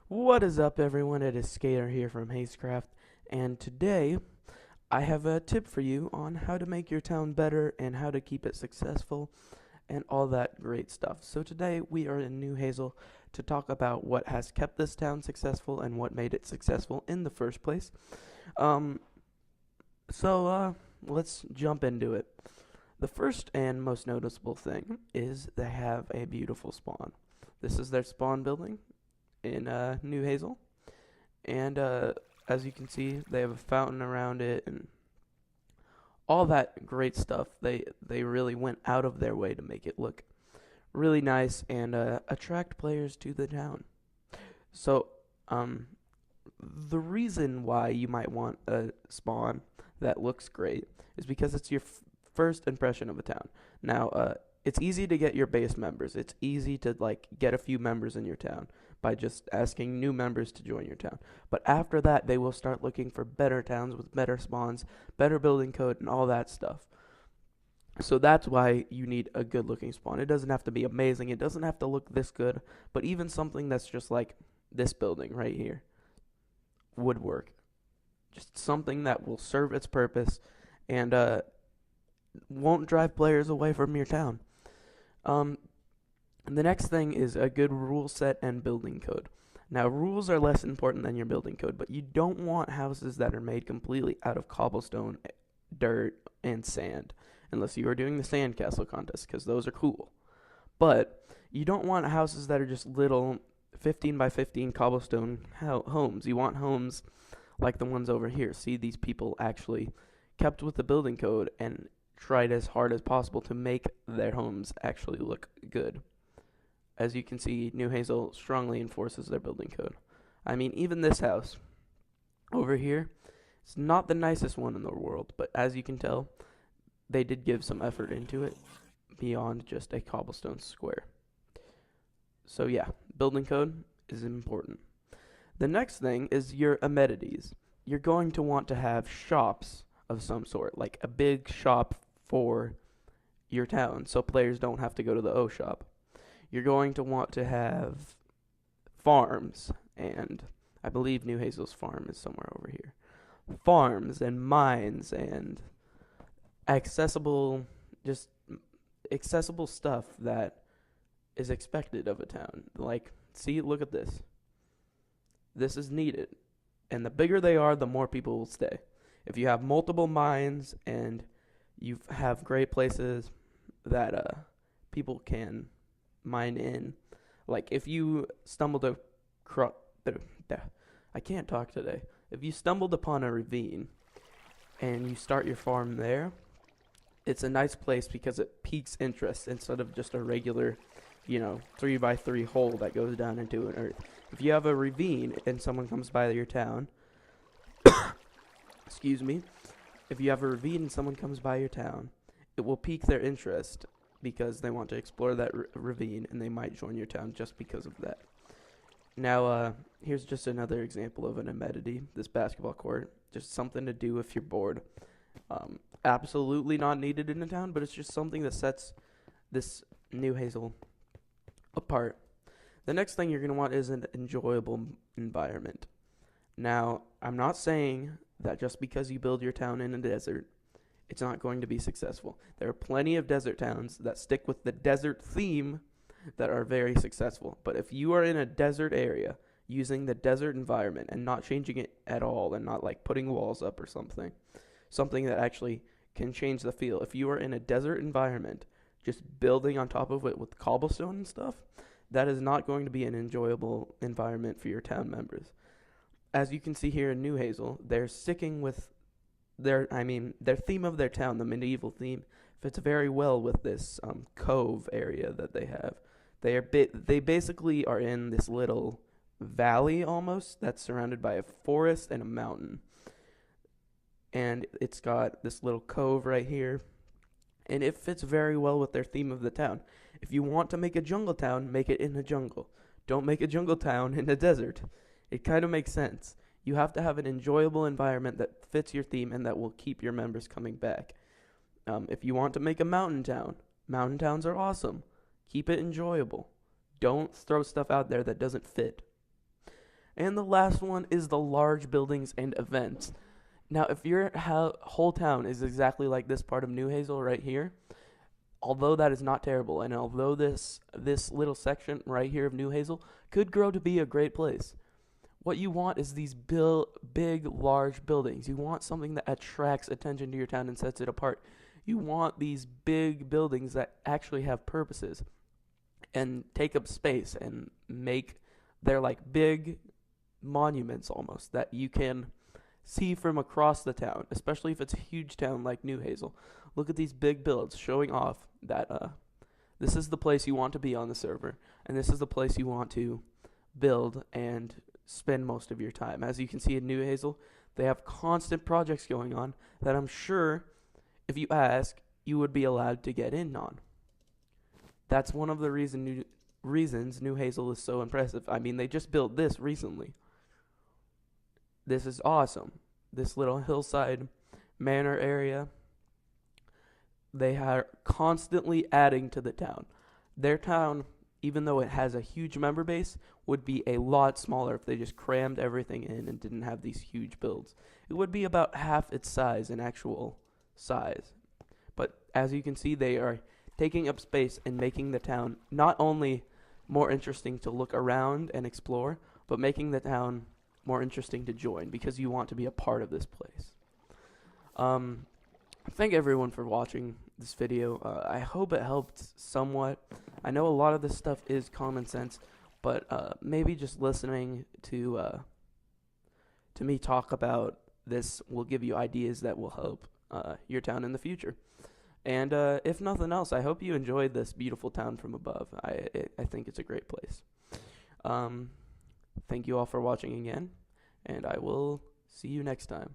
What is up, everyone? It is Skater here from HazeCraft, and today I have a tip for you on how to make your town better and how to keep it successful and all that great stuff. So today we are in New Hazel to talk about what has kept this town successful and what made it successful in the first place. Um, so let's jump into it. The first and most noticeable thing is they have a beautiful spawn. This is their spawn building in New Hazel. And as you can see, they have a fountain around it and all that great stuff. They really went out of their way to make it look really nice and attract players to the town. So, um, the reason why you might want a spawn that looks great is because it's your first impression of a town. Now, it's easy to get your base members. It's easy to like get a few members in your town by just asking new members to join your town. But after that, they will start looking for better towns with better spawns, better building code, and all that stuff. So that's why you need a good looking spawn. It doesn't have to be amazing. It doesn't have to look this good, but even something that's just like this building right here would work. Just something that will serve its purpose and won't drive players away from your town. Um, the next thing is a good rule set and building code. Now, rules are less important than your building code, but you don't want houses that are made completely out of cobblestone, dirt, and sand, unless you are doing the sandcastle contest, because those are cool. But you don't want houses that are just little 15 by 15 cobblestone homes. You want homes like the ones over here. See, these people actually kept with the building code and tried as hard as possible to make their homes actually look good. As you can see, New Hazel strongly enforces their building code. I mean, even this house over here, it's not the nicest one in the world, but as you can tell, they did give some effort into it beyond just a cobblestone square. So yeah, building code is important. The next thing is your amenities. You're going to want to have shops of some sort, like a big shop for your town, so players don't have to go to the O shop. You're going to want to have farms, and I believe New Hazel's farm is somewhere over here. Farms and mines and accessible, just accessible stuff that is expected of a town. Like, see, look at this. This is needed. And the bigger they are, the more people will stay. If you have multiple mines and you have great places that people can mine in, like if you stumbled across, I can't talk today. If you stumbled upon a ravine and you start your farm there, it's a nice place because it piques interest instead of just a regular, 3x3 hole that goes down into an earth. If you have a ravine and someone comes by your town, excuse me, if you have a ravine and someone comes by your town, it will pique their interest because they want to explore that ravine and they might join your town just because of that. Now, here's just another example of an amenity, this basketball court. Just something to do if you're bored. Absolutely not needed in a town, but it's just something that sets this New Hazel apart. The next thing you're going to want is an enjoyable environment. Now, I'm not saying that just because you build your town in a desert, it's not going to be successful. There are plenty of desert towns that stick with the desert theme that are very successful. But if you are in a desert area using the desert environment and not changing it at all and not like putting walls up or something that actually can change the feel. If you are in a desert environment, just building on top of it with cobblestone and stuff, that is not going to be an enjoyable environment for your town members. As you can see here in New Hazel, they're sticking with their theme of their town, the medieval theme, fits very well with this cove area that they have. They basically are in this little valley almost that's surrounded by a forest and a mountain. And it's got this little cove right here. And it fits very well with their theme of the town. If you want to make a jungle town, make it in a jungle. Don't make a jungle town in a desert. It kind of makes sense. You have to have an enjoyable environment that fits your theme and that will keep your members coming back. If you want to make a mountain towns are awesome. Keep it enjoyable. Don't throw stuff out there that doesn't fit. And the last one is the large buildings and events. Now, if your whole town is exactly like this part of New Hazel right here, although that is not terrible, and although this little section right here of New Hazel could grow to be a great place, what you want is these big, large buildings. You want something that attracts attention to your town and sets it apart. You want these big buildings that actually have purposes and take up space and make they're like big monuments almost that you can see from across the town, especially if it's a huge town like New Hazel. Look at these big builds showing off that this is the place you want to be on the server, and this is the place you want to build and spend most of your time. As you can see in New Hazel, they have constant projects going on that I'm sure, if you ask, you would be allowed to get in on. That's one of the reasons New Hazel is so impressive. I mean, they just built this recently. This is awesome. This little hillside manor area. They are constantly adding to the town. Their town, even though it has a huge member base, would be a lot smaller if they just crammed everything in and didn't have these huge builds. It would be about half its size in actual size. But as you can see, they are taking up space and making the town not only more interesting to look around and explore, but making the town more interesting to join because you want to be a part of this place. Thank everyone for watching this video. I hope it helped somewhat. I know a lot of this stuff is common sense, but maybe just listening to me talk about this will give you ideas that will help your town in the future. And if nothing else, I hope you enjoyed this beautiful town from above. I think it's a great place. Thank you all for watching again, and I will see you next time.